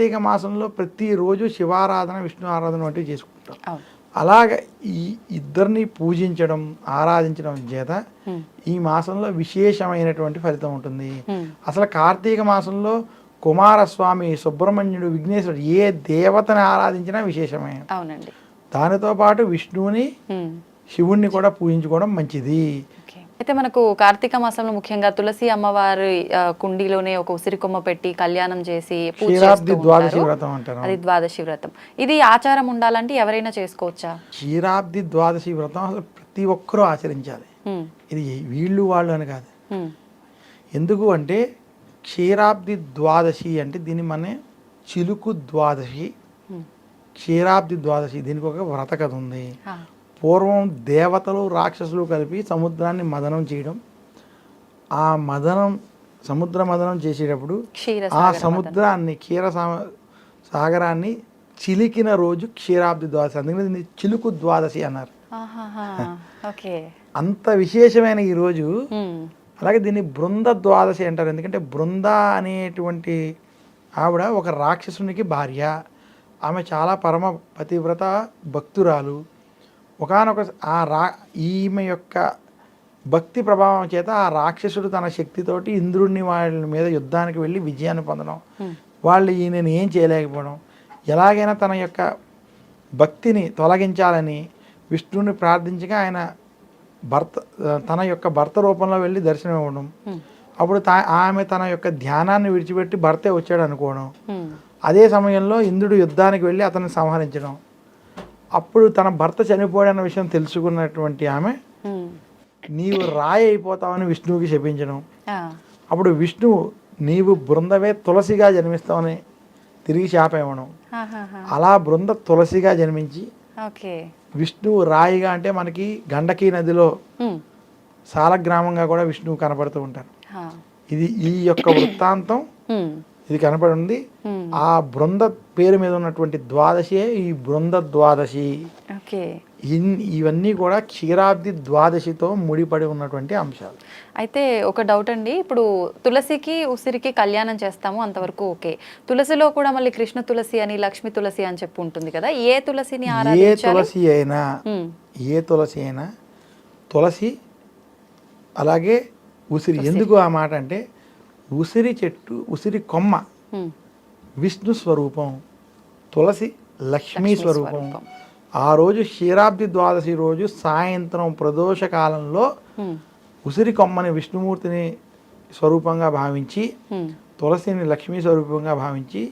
కార్తీక మాసంలో ప్రతిరోజు శివారాధన విష్ణు ఆరాధన వంటివి చేసుకుంటాం. అవును. అలాగ ఈ ఇద్దరిని పూజించడం ఆరాధించడం చేత ఈ మాసంలో విశేషమైనటువంటి ఫలితం ఉంటుంది. అసలు కార్తీక మాసంలో కుమారస్వామి, సుబ్రహ్మణ్యుడు, విఘ్నేశ్వరుడు ఏ దేవతని ఆరాధించినా విశేషమే. అవునండి. దానితో పాటు విష్ణువుని శివుణ్ణి కూడా పూజించుకోవడం మంచిది. అయితే మనకు కార్తీక మాసంలో ముఖ్యంగా తులసి అమ్మవారి కుండీలోనే ఒక ఉసిరికొమ్మ పెట్టి కళ్యాణం చేసి పూజ చేస్తూ ద్వాదశి ఉంటారు. వ్రతం అంటారు. అది ద్వాదశి వ్రతం. ఇది ఆచారం ఉండాలంటే ఎవరైనా చేసుకోవచ్చా? క్షీరాబ్ది ద్వాదశి వ్రతం అసలు ప్రతి ఒక్కరూ ఆచరించాలి. ఇది వీళ్ళు వాళ్ళు అని కాదు. ఎందుకు అంటే క్షీరాబ్ది ద్వాదశి అంటే దీన్ని మన చిలుకు ద్వాదశి, క్షీరాబ్ది ద్వాదశి, దీనికి ఒక వ్రత కథ ఉంది. పూర్వం దేవతలు రాక్షసులు కలిపి సముద్రాన్ని మదనం చేయడం, ఆ సముద్ర మదనం చేసేటప్పుడు ఆ సముద్రాన్ని సాగరాన్ని చిలికిన రోజు క్షీరాబ్ది ద్వాదశి, అందుకని దీన్ని చిలుకు ద్వాదశి అన్నారు. అంత విశేషమైన ఈ రోజు. అలాగే దీన్ని బృంద ద్వాదశి అంటారు. ఎందుకంటే బృంద అనేటువంటి ఆవిడ ఒక రాక్షసునికి భార్య. ఆమె చాలా పరమ పతివ్రత భక్తురాలు. ఒకానొక ఈమె యొక్క భక్తి ప్రభావం చేత ఆ రాక్షసుడు తన శక్తితోటి ఇంద్రుడిని వాళ్ళ మీద యుద్ధానికి వెళ్ళి విజయాన్ని పొందడం, వాళ్ళు ఈయనని ఏం చేయలేకపోవడం, ఎలాగైనా తన యొక్క భక్తిని తొలగించాలని విష్ణువుని ప్రార్థించగా ఆయన తన యొక్క భర్త రూపంలో వెళ్ళి దర్శనం ఇవ్వడం, అప్పుడు ఆమె తన యొక్క ధ్యానాన్ని విడిచిపెట్టి భర్తే వచ్చాడు అనుకోవడం, అదే సమయంలో ఇంద్రుడు యుద్ధానికి వెళ్ళి అతన్ని సంహరించడం, అప్పుడు తన భర్త చనిపోయాడన్న విషయం తెలుసుకున్నటువంటి ఆమె నీవు రాయి అయిపోతావని విష్ణువుకి శపించడం, అప్పుడు విష్ణువు నీవు బృందవే తులసిగా జన్మిస్తావని తిరిగి శాప ఇవ్వడం, అలా బృంద తులసిగా జన్మించి విష్ణువు రాయిగా అంటే మనకి గండకీ నదిలో సాలగ్రామంగా కూడా విష్ణువు కనపడుతూ ఉంటారు. ఇది ఈ యొక్క వృత్తాంతం ఇది కనపడి ఉంది. ఆ బృంద పేరు మీద ఉన్నటువంటి ద్వాదశి ఈ బృంద ద్వాదశి. ఇవన్నీ కూడా క్షీరాబ్ది ద్వాదశితో ముడిపడి ఉన్నటువంటి అంశాలు. అయితే ఒక డౌట్ అండి, ఇప్పుడు తులసికి ఉసిరికి కళ్యాణం చేస్తాము అంతవరకు ఓకే. తులసిలో కూడా మళ్ళీ కృష్ణ తులసి అని లక్ష్మి తులసి అని చెప్పి ఉంటుంది కదా, ఏ తులసిని ఏ తులసి అయినా తులసి అలాగే ఉసిరి. ఎందుకు ఆ మాట అంటే ఉసిరి చెట్టు, ఉసిరి కొమ్మ విష్ణు స్వరూపం, తులసి లక్ష్మీ స్వరూపం. ఆ రోజు క్షీరాబ్ది ద్వాదశి రోజు సాయంత్రం ప్రదోష కాలంలో ఉసిరి కొమ్మని విష్ణుమూర్తిని స్వరూపంగా భావించి, తులసిని లక్ష్మీ స్వరూపంగా భావించి